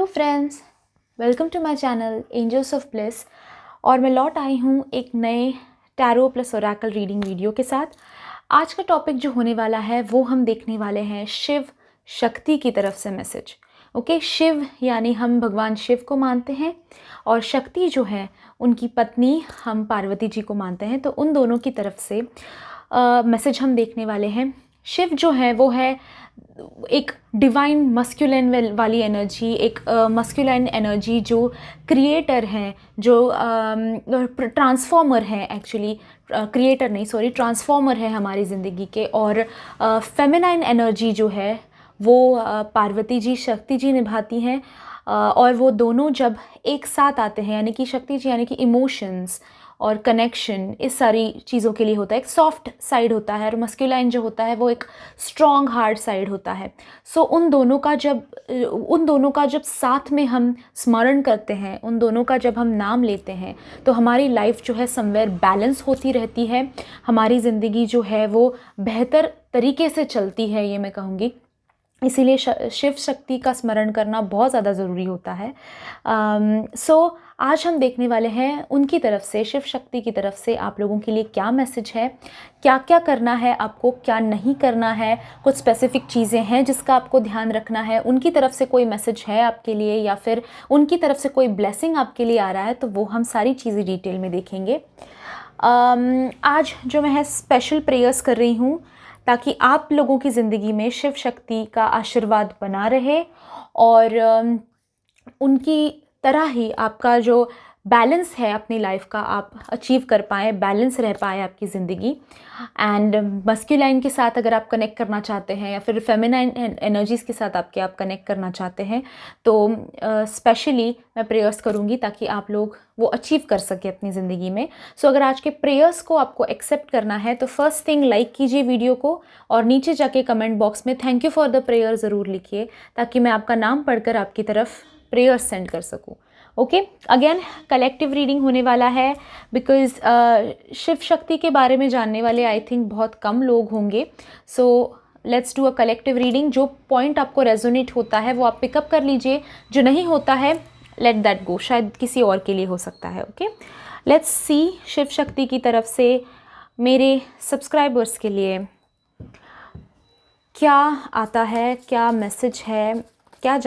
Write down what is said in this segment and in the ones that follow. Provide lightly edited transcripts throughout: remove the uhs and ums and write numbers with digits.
Hello friends, welcome to my channel angels of bliss. और मैं लौट आई हूँ एक नए tarot plus oracle reading video के साथ। आज का टॉपिक जो होने वाला है वो हम देखने वाले हैं शिव शक्ति की तरफ से मैसेज। ओके, शिव यानी हम भगवान शिव को मानते हैं और शक्ति जो है उनकी पत्नी हम पार्वती जी को मानते हैं। तो उन दोनों की तरफ से मैसेज हम देखने वाले हैं। शिव जो है वो है एक डिवाइन मस्कुलिन वाली एनर्जी, एक मस्कुलाइन एनर्जी जो क्रिएटर हैं, जो ट्रांसफॉर्मर हैं। एक्चुअली क्रिएटर नहीं, सॉरी, ट्रांसफॉर्मर है हमारी ज़िंदगी के। और फेमिनाइन एनर्जी जो है वो पार्वती जी, शक्ति जी निभाती हैं। और वो दोनों जब एक साथ आते हैं, यानी कि शक्ति जी यानी कि इमोशंस और कनेक्शन, इस सारी चीज़ों के लिए होता है। एक सॉफ्ट साइड होता है और मस्कुलाइन जो होता है वो एक स्ट्रॉन्ग हार्ड साइड होता है। सो उन दोनों का जब साथ में हम स्मरण करते हैं, उन दोनों का जब हम नाम लेते हैं, तो हमारी लाइफ जो है समवेयर बैलेंस होती रहती है। हमारी ज़िंदगी जो है वो बेहतर तरीके से चलती है, ये मैं कहूँगी। इसीलिए शिव शक्ति का स्मरण करना बहुत ज़्यादा ज़रूरी होता है। सो आज हम देखने वाले हैं उनकी तरफ से, शिव शक्ति की तरफ से आप लोगों के लिए क्या मैसेज है, क्या क्या करना है आपको, क्या नहीं करना है। कुछ स्पेसिफिक चीज़ें हैं जिसका आपको ध्यान रखना है। उनकी तरफ से कोई मैसेज है आपके लिए या फिर उनकी तरफ से कोई ब्लेसिंग आपके लिए आ रहा है, तो वो हम सारी चीज़ें डिटेल में देखेंगे। आज जो मैं स्पेशल प्रेयर्स कर रही हूँ ताकि आप लोगों की ज़िंदगी में शिव शक्ति का आशीर्वाद बना रहे और उनकी तरह ही आपका जो बैलेंस है अपनी लाइफ का आप अचीव कर पाएँ, बैलेंस रह पाए आपकी ज़िंदगी। एंड मस्कुलाइन के साथ अगर आप कनेक्ट करना चाहते हैं या फिर फेमिनाइन एनर्जीज़ के साथ आप कनेक्ट करना चाहते हैं, तो स्पेशली मैं प्रेयर्स करूँगी ताकि आप लोग वो अचीव कर सके अपनी ज़िंदगी में। सो अगर आज के प्रेयर्स को आपको एक्सेप्ट करना है तो फर्स्ट थिंग लाइक कीजिए वीडियो को और नीचे जाके कमेंट बॉक्स में thank you for the prayer ज़रूर लिखिए ताकि मैं आपका नाम पढ़कर आपकी तरफ प्रेयर्स सेंड कर सकूँ। ओके, अगेन कलेक्टिव रीडिंग होने वाला है बिकॉज शिव शक्ति के बारे में जानने वाले आई थिंक बहुत कम लोग होंगे। So let's do a collective reading. जो पॉइंट आपको रेजोनेट होता है वो आप पिकअप कर लीजिए, जो नहीं होता है लेट दैट गो, शायद किसी और के लिए हो सकता है। Okay, let's see Shiv Shakti की तरफ से मेरे सब्सक्राइबर्स के लिए क्या आता है, क्या मैसेज है, क्या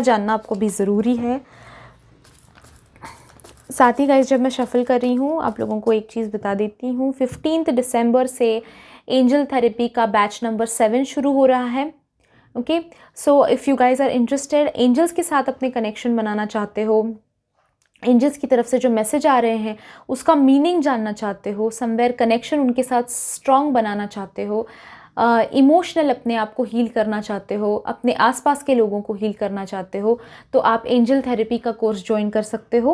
जानना आपको भी ज़रूरी है। साथ ही गाइस, जब मैं शफ़ल कर रही हूँ आप लोगों को एक चीज़ बता देती हूँ। 15 दिसंबर से एंजल थेरेपी का बैच नंबर 7 शुरू हो रहा है। Okay, so if you guys are interested, angels के साथ अपने कनेक्शन बनाना चाहते हो, एंजल्स की तरफ से जो मैसेज आ रहे हैं उसका मीनिंग जानना चाहते हो, समवेयर कनेक्शन उनके साथ स्ट्रॉन्ग बनाना चाहते हो, इमोशनल अपने आप को हील करना चाहते हो, अपने आसपास के लोगों को हील करना चाहते हो, तो आप एंजल थेरेपी का कोर्स ज्वाइन कर सकते हो।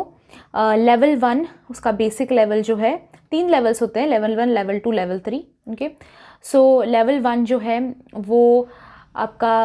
लेवल 1 उसका बेसिक लेवल जो है, 3 लेवल्स होते हैं, लेवल 1, लेवल 2, लेवल 3। ओके, सो लेवल 1 जो है वो आपका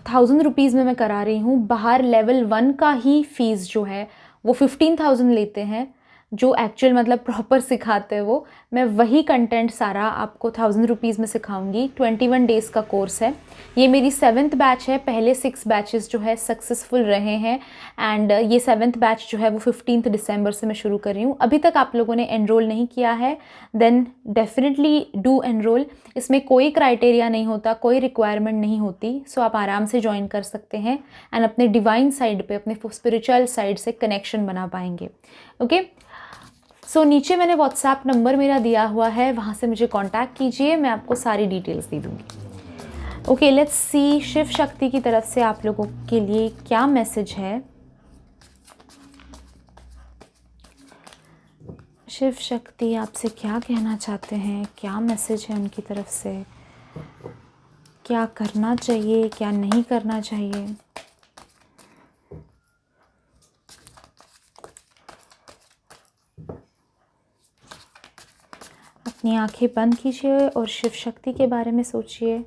1000 रुपीज़ में मैं करा रही हूँ। बाहर लेवल 1 का ही फ़ीस जो है वो 15,000 लेते हैं, जो एक्चुअल मतलब प्रॉपर सिखाते हैं वो। मैं वही कंटेंट सारा आपको 1000 रुपीज़ में सिखाऊंगी। 21 डेज़ का कोर्स है। ये मेरी 7th बैच है। पहले 6 बैचेस जो है सक्सेसफुल रहे हैं एंड ये 7th बैच जो है वो 15 दिसंबर से मैं शुरू कर रही हूँ। अभी तक आप लोगों ने एनरोल नहीं किया है देन डेफिनेटली डू एनरोल। इसमें कोई क्राइटेरिया नहीं होता, कोई रिक्वायरमेंट नहीं होती। सो आप आराम से ज्वाइन कर सकते हैं एंड अपने डिवाइन साइड पे, अपने स्पिरिचुअल साइड से कनेक्शन बना पाएंगे। ओके, सो नीचे मैंने व्हाट्सएप नंबर मेरा दिया हुआ है, वहाँ से मुझे कांटेक्ट कीजिए, मैं आपको सारी डिटेल्स दे दूँगी। Okay, let's see Shiv Shakti की तरफ से आप लोगों के लिए क्या मैसेज है। शिव शक्ति आपसे क्या कहना चाहते हैं, क्या मैसेज है उनकी तरफ से, क्या करना चाहिए, क्या नहीं करना चाहिए। अपनी आंखें बंद कीजिए और शिव शक्ति के बारे में सोचिए।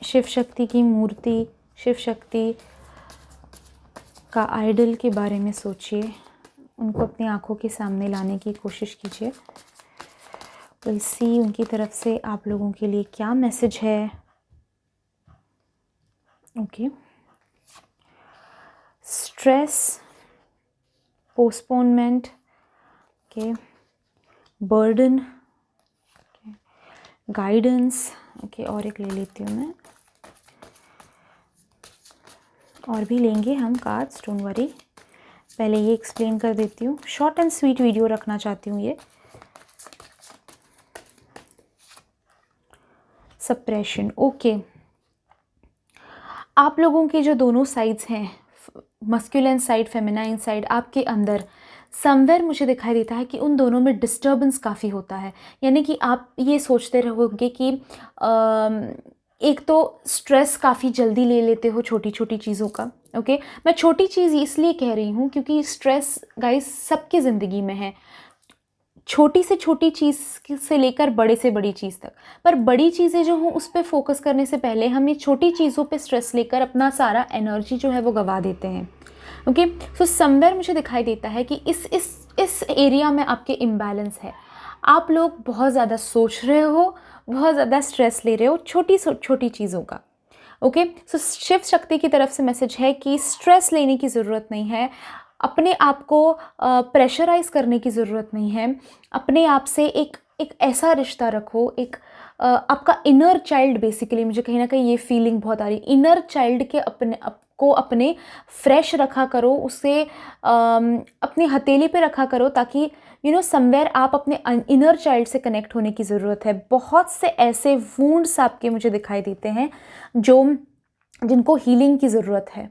शिव शक्ति की मूर्ति, शिव शक्ति का आइडल के बारे में सोचिए। उनको अपनी आंखों के सामने लाने की कोशिश कीजिए। विल सी उनकी तरफ से आप लोगों के लिए क्या मैसेज है। Okay, stress, postponement, okay, burden, guidance, okay, और एक ले लेती हूँ मैं, और भी लेंगे हम कार्ड्स, डोंट वरी। पहले ये एक्सप्लेन कर देती हूँ, शॉर्ट एंड स्वीट वीडियो रखना चाहती हूँ ये। सप्रेशन, ओके, आप लोगों की जो दोनों साइड्स हैं, मस्कुलिन साइड, फेमिनाइन साइड, आपके अंदर समवेयर मुझे दिखाई देता है कि उन दोनों में डिस्टर्बेंस काफ़ी होता है। यानी कि आप ये सोचते रहोगे कि एक तो स्ट्रेस काफ़ी जल्दी ले लेते हो छोटी छोटी चीज़ों का। ओके, मैं छोटी चीज़ इसलिए कह रही हूँ क्योंकि स्ट्रेस गाइस सबकी ज़िंदगी में है, छोटी से छोटी चीज़ से लेकर बड़े से बड़ी चीज़ तक। पर बड़ी चीज़ें जो हों उस पर फोकस करने से पहले हम ये छोटी चीज़ों पे स्ट्रेस लेकर अपना सारा एनर्जी जो है वो गंवा देते हैं। ओके, सो समवेयर मुझे दिखाई देता है कि इस एरिया में आपके इम्बैलेंस है। आप लोग बहुत ज़्यादा सोच रहे हो, बहुत ज़्यादा स्ट्रेस ले रहे हो छोटी छोटी चीज़ों का। ओके, सो शिव शक्ति की तरफ से मैसेज है कि स्ट्रेस लेने की ज़रूरत नहीं है, अपने आप को प्रेशराइज़ करने की ज़रूरत नहीं है। अपने आप से एक ऐसा रिश्ता रखो, एक आपका इनर चाइल्ड, बेसिकली मुझे कहीं ना कहीं ये फीलिंग बहुत आ रही, इनर चाइल्ड के अपने फ्रेश रखा करो, उसे अपनी हथेली पे रखा करो, ताकि समवेयर आप अपने इनर चाइल्ड से कनेक्ट होने की ज़रूरत है। बहुत से ऐसे वुंड्स आपके मुझे दिखाई देते हैं जिनको हीलिंग की ज़रूरत है।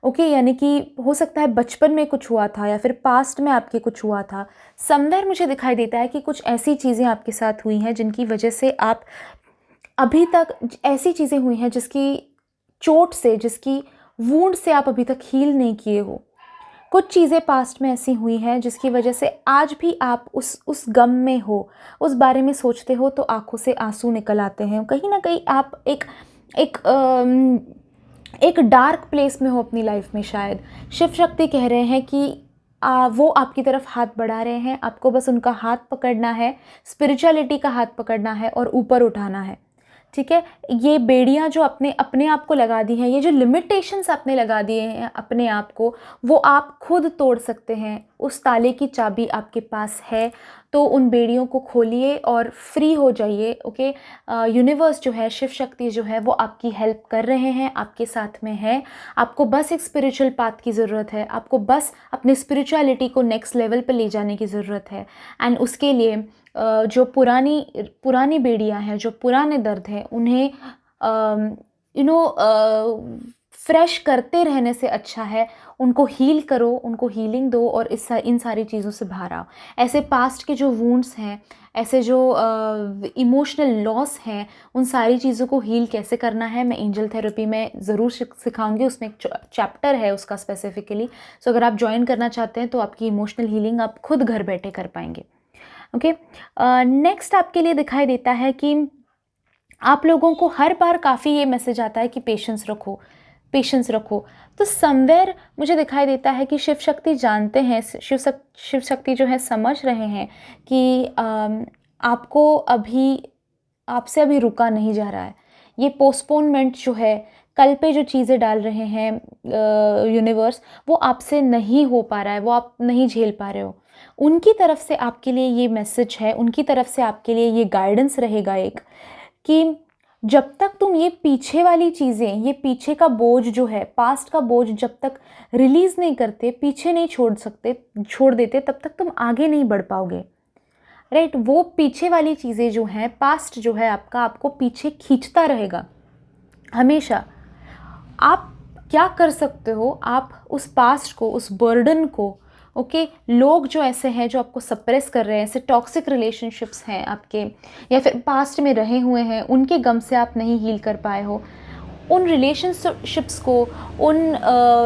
ओके, यानी कि हो सकता है बचपन में कुछ हुआ था या फिर पास्ट में आपके कुछ हुआ था। समवेयर मुझे दिखाई देता है कि कुछ ऐसी चीज़ें आपके साथ हुई हैं जिनकी वजह से आप अभी तक, ऐसी चीज़ें हुई हैं जिसकी चोट से, जिसकी वूंड से आप अभी तक हील नहीं किए हो। कुछ चीज़ें पास्ट में ऐसी हुई हैं जिसकी वजह से आज भी आप उस गम में हो, उस बारे में सोचते हो तो आंखों से आंसू निकल आते हैं। कहीं ना कहीं आप एक डार्क प्लेस में हो अपनी लाइफ में। शायद शिव शक्ति कह रहे हैं कि वो आपकी तरफ हाथ बढ़ा रहे हैं, आपको बस उनका हाथ पकड़ना है, स्पिरिचुअलिटी का हाथ पकड़ना है और ऊपर उठाना है। ठीक है, ये बेड़ियाँ जो अपने आप को लगा दी हैं, ये जो लिमिटेशंस आपने लगा दिए हैं अपने आप को, वो आप खुद तोड़ सकते हैं। उस ताले की चाबी आपके पास है, तो उन बेड़ियों को खोलिए और फ्री हो जाइए। ओके, यूनिवर्स जो है, शिव शक्ति जो है, वो आपकी हेल्प कर रहे हैं, आपके साथ में है। आपको बस एक स्पिरिचुअल पाथ की ज़रूरत है, आपको बस अपनी स्पिरिचुअलिटी को नेक्स्ट लेवल पे ले जाने की ज़रूरत है। एंड उसके लिए जो पुरानी बेड़ियाँ हैं, जो पुराने दर्द हैं, उन्हें फ्रेश करते रहने से अच्छा है उनको हील करो, उनको हीलिंग दो और इन सारी चीज़ों से बाहर आओ। ऐसे पास्ट के जो वुंड्स हैं, ऐसे जो इमोशनल लॉस हैं, उन सारी चीज़ों को हील कैसे करना है मैं एंजल थेरेपी में ज़रूर सिखाऊंगी। उसमें एक चैप्टर है उसका स्पेसिफिकली। सो अगर आप ज्वाइन करना चाहते हैं तो आपकी इमोशनल हीलिंग आप खुद घर बैठे कर पाएंगे। ओके, नेक्स्ट आपके लिए दिखाई देता है कि आप लोगों को हर बार काफ़ी ये मैसेज आता है कि पेशेंस रखो, पेशेंस रखो। तो समवेयर मुझे दिखाई देता है कि शिव शक्ति जानते हैं, शिव शक्ति जो है समझ रहे हैं कि आपको आपसे अभी रुका नहीं जा रहा है। ये पोस्टपोनमेंट जो है, कल पे जो चीज़ें डाल रहे हैं यूनिवर्स, वो आपसे नहीं हो पा रहा है, वो आप नहीं झेल पा रहे हो। उनकी तरफ से आपके लिए ये मैसेज है, उनकी तरफ से आपके लिए ये गाइडेंस रहेगा एक, कि जब तक तुम ये पीछे वाली चीज़ें, ये पीछे का बोझ जो है, पास्ट का बोझ जब तक रिलीज़ नहीं करते, पीछे नहीं छोड़ देते, तब तक तुम आगे नहीं बढ़ पाओगे। राइट, वो पीछे वाली चीज़ें जो हैं, पास्ट जो है आपका, आपको पीछे खींचता रहेगा हमेशा। आप क्या कर सकते हो, आप उस पास्ट को, उस बर्डन को, ओके, लोग जो ऐसे हैं जो आपको सप्रेस कर रहे हैं, ऐसे टॉक्सिक रिलेशनशिप्स हैं आपके, या फिर पास्ट में रहे हुए हैं, उनके गम से आप नहीं हील कर पाए हो, उन रिलेशनशिप्स को, उन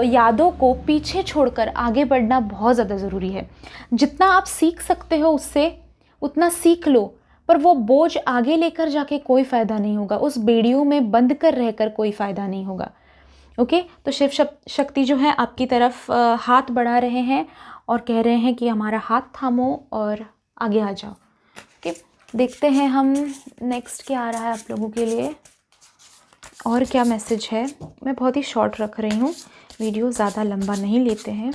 यादों को पीछे छोड़कर आगे बढ़ना बहुत ज़्यादा ज़रूरी है। जितना आप सीख सकते हो उससे उतना सीख लो, पर वो बोझ आगे लेकर जाके कोई फ़ायदा नहीं होगा, उस बेड़ियों में बंद कर रहकर कोई फ़ायदा नहीं होगा। ओके, तो शिव शक्ति जो है आपकी तरफ हाथ बढ़ा रहे हैं और कह रहे हैं कि हमारा हाथ थामो और आगे आ जाओ। ओके, देखते हैं हम नेक्स्ट क्या आ रहा है आप लोगों के लिए। और क्या मैसेज है? मैं बहुत ही शॉर्ट रख रही हूँ, वीडियो ज़्यादा लंबा नहीं लेते हैं।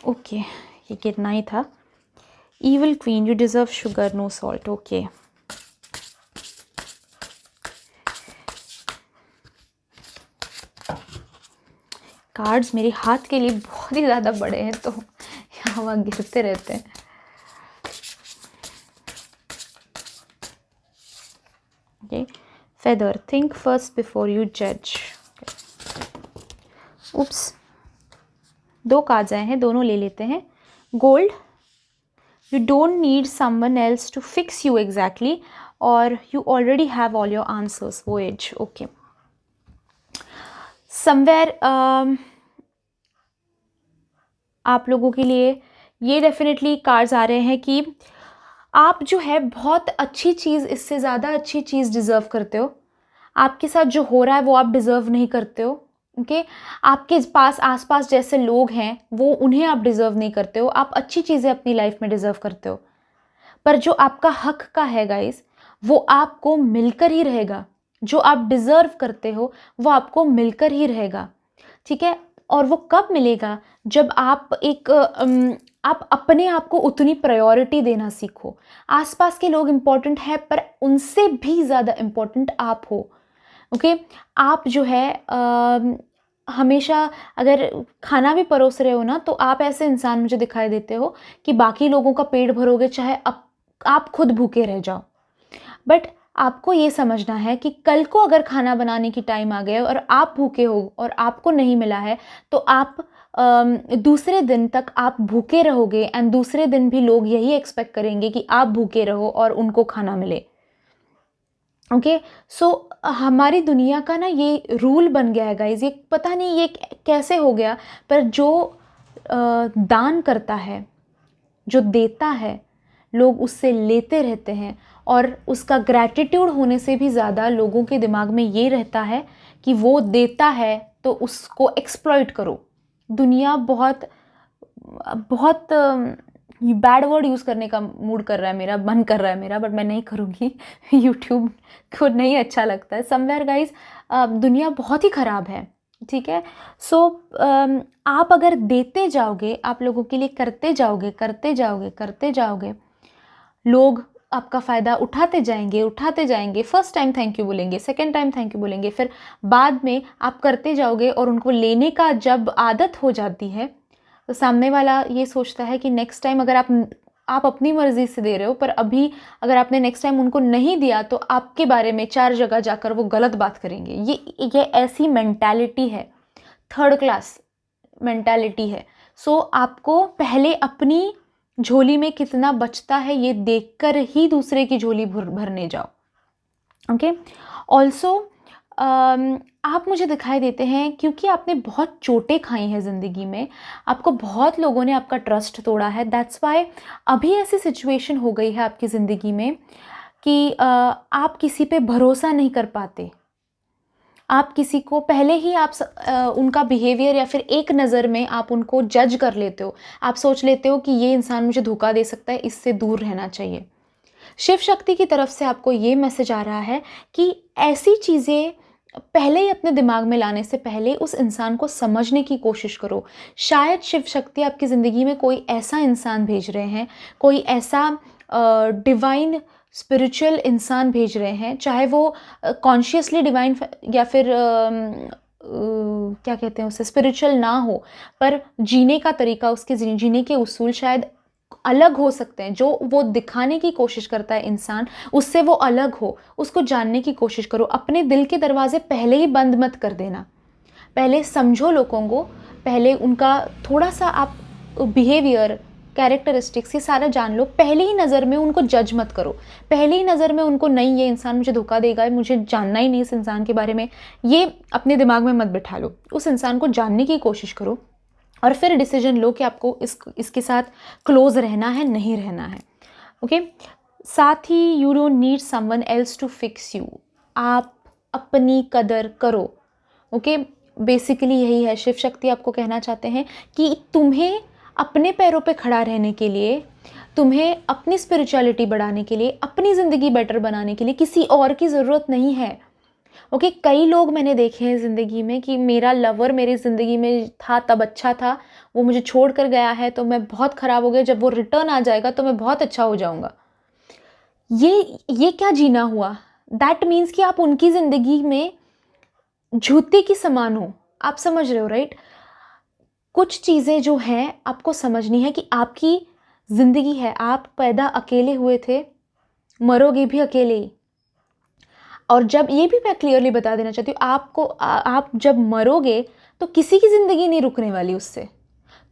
ओके, ये कितना ही था। Evil queen, you deserve sugar no salt. Okay, cards मेरे हाथ के लिए बहुत ही ज़्यादा बड़े हैं तो यहाँ वहाँ गिरते रहते हैं। Okay, feather, think first before you जज। उप्स, 2 कार्ड्स आए हैं, दोनों ले लेते हैं। Gold, you don't need someone else to fix you exactly, or you already have all your answers. Voyage. Okay, somewhere आप लोगों के लिए ये डेफिनेटली कार्ड्स आ रहे हैं कि आप जो है बहुत अच्छी चीज़, इससे ज़्यादा अच्छी चीज़ डिज़र्व करते हो। आपके साथ जो हो रहा है वो आप डिज़र्व नहीं करते हो। ओके, आपके पास आसपास जैसे लोग हैं वो, उन्हें आप डिज़र्व नहीं करते हो। आप अच्छी चीज़ें अपनी लाइफ में डिज़र्व करते हो, पर जो आपका हक का है गाइस, वो आपको मिलकर ही रहेगा। जो आप डिज़र्व करते हो वो आपको मिलकर ही रहेगा, ठीक है। और वो कब मिलेगा? जब आप आप अपने आप को उतनी प्रायोरिटी देना सीखो। आसपास के लोग इम्पोर्टेंट है, पर उनसे भी ज़्यादा इम्पोर्टेंट आप हो। ओके, आप जो है हमेशा अगर खाना भी परोस रहे हो ना, तो आप ऐसे इंसान मुझे दिखाई देते हो कि बाकी लोगों का पेट भरोगे चाहे आप खुद भूखे रह जाओ। बट आपको ये समझना है कि कल को अगर खाना बनाने की टाइम आ गया और आप भूखे हो और आपको नहीं मिला है, तो आप दूसरे दिन तक आप भूखे रहोगे, एंड दूसरे दिन भी लोग यही एक्सपेक्ट करेंगे कि आप भूखे रहो और उनको खाना मिले। ओके, सो हमारी दुनिया का ना ये रूल बन गया है गाइज। ये पता नहीं ये कैसे हो गया, पर जो दान करता है, जो देता है, लोग उससे लेते रहते हैं। और उसका ग्रैटिट्यूड होने से भी ज़्यादा लोगों के दिमाग में ये रहता है कि वो देता है तो उसको एक्सप्लॉइट करो। दुनिया बहुत बहुत बैड वर्ड यूज़ करने का मूड कर रहा है मेरा, मन कर रहा है मेरा, बट मैं नहीं करूँगी। यूट्यूब को नहीं अच्छा लगता है। समवेयर गाइज, दुनिया बहुत ही ख़राब है, ठीक है। सो आप अगर देते जाओगे, आप लोगों के लिए करते जाओगे, करते जाओगे, करते जाओगे, लोग आपका फ़ायदा उठाते जाएंगे। फर्स्ट टाइम थैंक यू बोलेंगे, सेकंड टाइम थैंक यू बोलेंगे, फिर बाद में आप करते जाओगे और उनको लेने का जब आदत हो जाती है, तो सामने वाला ये सोचता है कि नेक्स्ट टाइम अगर आप अपनी मर्ज़ी से दे रहे हो, पर अभी अगर आपने नेक्स्ट टाइम उनको नहीं दिया तो आपके बारे में 4 जगह जाकर वो गलत बात करेंगे। ये ऐसी मेंटालिटी है, थर्ड क्लास मेंटालिटी है। सो आपको पहले अपनी झोली में कितना बचता है ये देखकर ही दूसरे की झोली भरने जाओ। ओके, ऑल्सो आप मुझे दिखाई देते हैं क्योंकि आपने बहुत चोटें खाई हैं ज़िंदगी में, आपको बहुत लोगों ने आपका ट्रस्ट तोड़ा है। दैट्स वाई अभी ऐसी सिचुएशन हो गई है आपकी ज़िंदगी में कि आप किसी पे भरोसा नहीं कर पाते। आप किसी को पहले ही उनका बिहेवियर या फिर एक नज़र में आप उनको जज कर लेते हो। आप सोच लेते हो कि ये इंसान मुझे धोखा दे सकता है, इससे दूर रहना चाहिए। शिव शक्ति की तरफ से आपको ये मैसेज आ रहा है कि ऐसी चीज़ें पहले ही अपने दिमाग में लाने से पहले उस इंसान को समझने की कोशिश करो। शायद शिव शक्ति आपकी ज़िंदगी में कोई ऐसा इंसान भेज रहे हैं, कोई ऐसा डिवाइन स्पिरिचुअल इंसान भेज रहे हैं, चाहे वो कॉन्शियसली डिवाइन या फिर क्या कहते हैं उसे, स्पिरिचुअल ना हो, पर जीने का तरीका, उसके जीने के उसूल शायद अलग हो सकते हैं। जो वो दिखाने की कोशिश करता है इंसान, उससे वो अलग हो, उसको जानने की कोशिश करो। अपने दिल के दरवाजे पहले ही बंद मत कर देना। पहले समझो लोगों को, पहले उनका थोड़ा सा आप बिहेवियर, कैरेक्टरिस्टिक्स ये सारा जान लो। पहली ही नज़र में उनको जज मत करो। पहली ही नज़र में उनको नहीं, ये इंसान मुझे धोखा देगा, मुझे जानना ही नहीं इस इंसान के बारे में, ये अपने दिमाग में मत बिठा लो। उस इंसान को जानने की कोशिश करो और फिर डिसीजन लो कि आपको इसके साथ क्लोज रहना है, नहीं रहना है। ओके, साथ ही you don't need someone else to fix you. आप अपनी कदर करो। ओके, बेसिकली यही है शिव शक्ति आपको कहना चाहते हैं कि तुम्हें अपने पैरों पे खड़ा रहने के लिए, तुम्हें अपनी स्पिरिचुअलिटी बढ़ाने के लिए, अपनी ज़िंदगी बेटर बनाने के लिए किसी और की ज़रूरत नहीं है। ओके, कई लोग मैंने देखे हैं ज़िंदगी में कि मेरा लवर मेरी ज़िंदगी में था तब अच्छा था, वो मुझे छोड़ कर गया है तो मैं बहुत ख़राब हो गया, जब वो रिटर्न आ जाएगा तो मैं बहुत अच्छा हो जाऊँगा। ये क्या जीना हुआ? दैट मीन्स कि आप उनकी ज़िंदगी में जूते की समान हो। आप समझ रहे हो, राइट? कुछ चीज़ें जो हैं आपको समझनी है कि आपकी ज़िंदगी है, आप पैदा अकेले हुए थे, मरोगे भी अकेले ही। और जब, ये भी मैं क्लियरली बता देना चाहती हूँ आपको, आप जब मरोगे तो किसी की ज़िंदगी नहीं रुकने वाली उससे।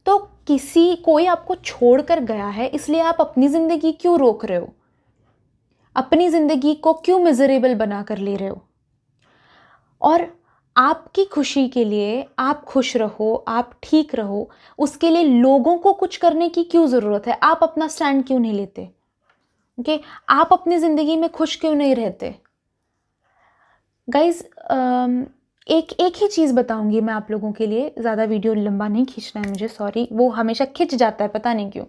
तो कोई आपको छोड़ कर गया है, इसलिए आप अपनी ज़िंदगी क्यों रोक रहे हो? अपनी ज़िंदगी को क्यों मिजरेबल बना कर ले रहे हो? और आपकी खुशी के लिए, आप खुश रहो, आप ठीक रहो, उसके लिए लोगों को कुछ करने की क्यों ज़रूरत है? आप अपना स्टैंड क्यों नहीं लेते? ओके, आप अपनी ज़िंदगी में खुश क्यों नहीं रहते? गाइज़, एक ही चीज़ बताऊंगी मैं आप लोगों के लिए, ज़्यादा वीडियो लंबा नहीं खींचना है मुझे, सॉरी, वो हमेशा खिंच जाता है, पता नहीं क्यों।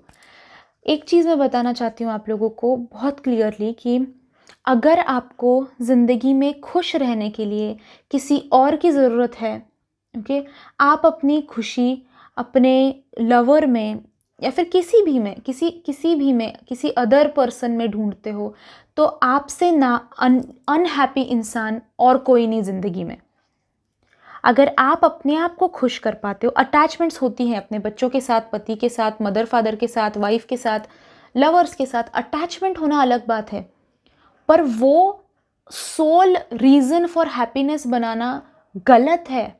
एक चीज़ मैं बताना चाहती हूँ आप लोगों को बहुत क्लियरली कि अगर आपको ज़िंदगी में खुश रहने के लिए किसी और की ज़रूरत है, ओके, आप अपनी खुशी अपने लवर में या फिर किसी अदर पर्सन में ढूंढते हो, तो आपसे ना अनहैप्पी इंसान और कोई नहीं ज़िंदगी में। अगर आप अपने आप को खुश कर पाते हो, अटैचमेंट्स होती हैं अपने बच्चों के साथ, पति के साथ, मदर फादर के साथ, वाइफ के साथ, लवर्स के साथ, अटैचमेंट होना अलग बात है, पर वो सोल रीज़न फॉर हैप्पीनेस बनाना गलत है।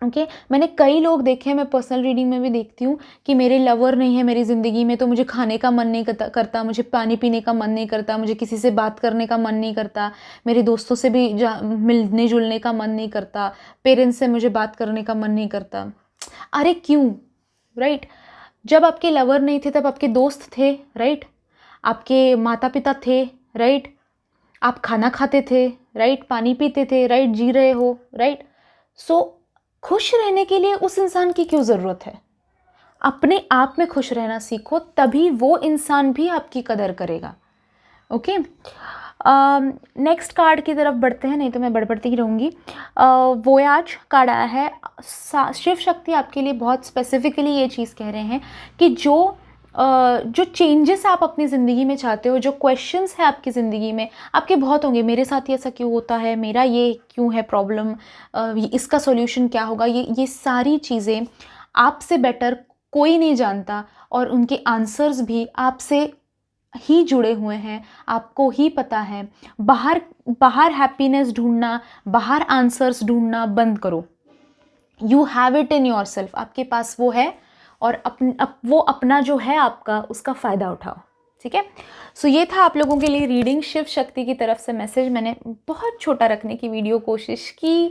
ओके, मैंने कई लोग देखे हैं, मैं पर्सनल रीडिंग में भी देखती हूँ कि मेरे लवर नहीं है मेरी ज़िंदगी में तो मुझे खाने का मन नहीं करता, मुझे पानी पीने का मन नहीं करता, मुझे किसी से बात करने का मन नहीं करता, मेरे दोस्तों से भी मिलने जुलने का मन नहीं करता, पेरेंट्स से मुझे बात करने का मन नहीं करता। अरे क्यों, राइट? जब आपके लवर नहीं थे तब आपके दोस्त थे, राइट? आपके माता पिता थे, राइट? आप खाना खाते थे, राइट? पानी पीते थे, राइट? जी रहे हो, राइट? सो खुश रहने के लिए उस इंसान की क्यों ज़रूरत है? अपने आप में खुश रहना सीखो, तभी वो इंसान भी आपकी कदर करेगा। ओके, नेक्स्ट कार्ड की तरफ बढ़ते हैं, नहीं तो मैं बढ़ती ही रहूँगी। वोयाज कार्ड आया है। शिव शक्ति आपके लिए बहुत स्पेसिफिकली ये चीज़ कह रहे हैं कि जो चेंजेस आप अपनी ज़िंदगी में चाहते हो, जो क्वेश्चंस हैं आपकी ज़िंदगी में, आपके बहुत होंगे, मेरे साथ ही ऐसा क्यों होता है, मेरा ये क्यों है प्रॉब्लम, इसका सॉल्यूशन क्या होगा, ये सारी चीज़ें आपसे बेटर कोई नहीं जानता, और उनके आंसर्स भी आपसे ही जुड़े हुए हैं, आपको ही पता है। बाहर हैप्पीनेस ढूंढना, बाहर आंसर्स ढूंढना बंद करो। You have it in your self, आपके पास वो है, और वो अपना जो है आपका, उसका फ़ायदा उठाओ। ठीक है, सो ये था आप लोगों के लिए रीडिंग, शिव शक्ति की तरफ से मैसेज। मैंने बहुत छोटा रखने की वीडियो कोशिश की,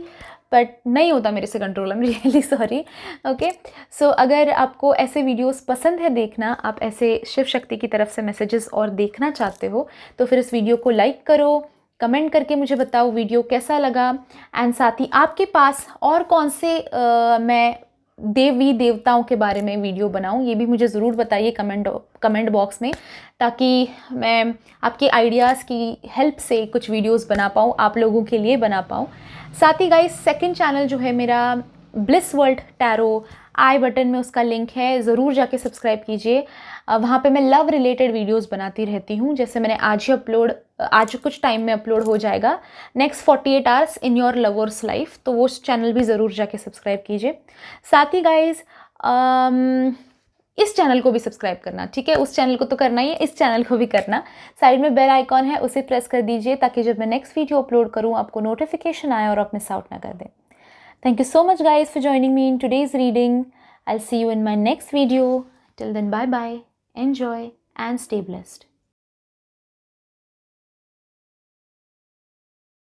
बट नहीं होता मेरे से control, I am really sorry. Okay, so अगर आपको ऐसे वीडियोस पसंद है देखना, आप ऐसे शिव शक्ति की तरफ से मैसेजेस और देखना चाहते हो, तो फिर इस वीडियो को लाइक करो, कमेंट करके मुझे बताओ वीडियो कैसा लगा, एंड साथ ही आपके पास और कौन से मैं देवी देवताओं के बारे में वीडियो बनाऊं, ये भी मुझे ज़रूर बताइए कमेंट बॉक्स में, ताकि मैं आपके आइडियाज़ की हेल्प से कुछ वीडियोस बना पाऊँ, आप लोगों के लिए बना पाऊँ। साथ ही गाइस, सेकंड चैनल जो है मेरा, ब्लिस वर्ल्ड टैरो, आई बटन में उसका लिंक है, ज़रूर जाके सब्सक्राइब कीजिए। वहाँ पे मैं लव रिलेटेड वीडियोस बनाती रहती हूँ, जैसे मैंने आज कुछ टाइम में अपलोड हो जाएगा, next 48 hours in your lovers life, तो वो चैनल भी ज़रूर जाके सब्सक्राइब कीजिए। साथ ही गाइज, इस चैनल को भी सब्सक्राइब करना, ठीक है? उस चैनल को तो करना ही है, इस चैनल को भी करना। साइड में बेल आइकॉन है, उसे प्रेस कर दीजिए, ताकि जब मैं नेक्स्ट वीडियो अपलोड करूँ आपको नोटिफिकेशन आए और आप मिस आउट ना कर दें। Thank you so much guys for joining me in today's reading. I'll see you in my next video. Till then, bye bye, enjoy and stay blessed.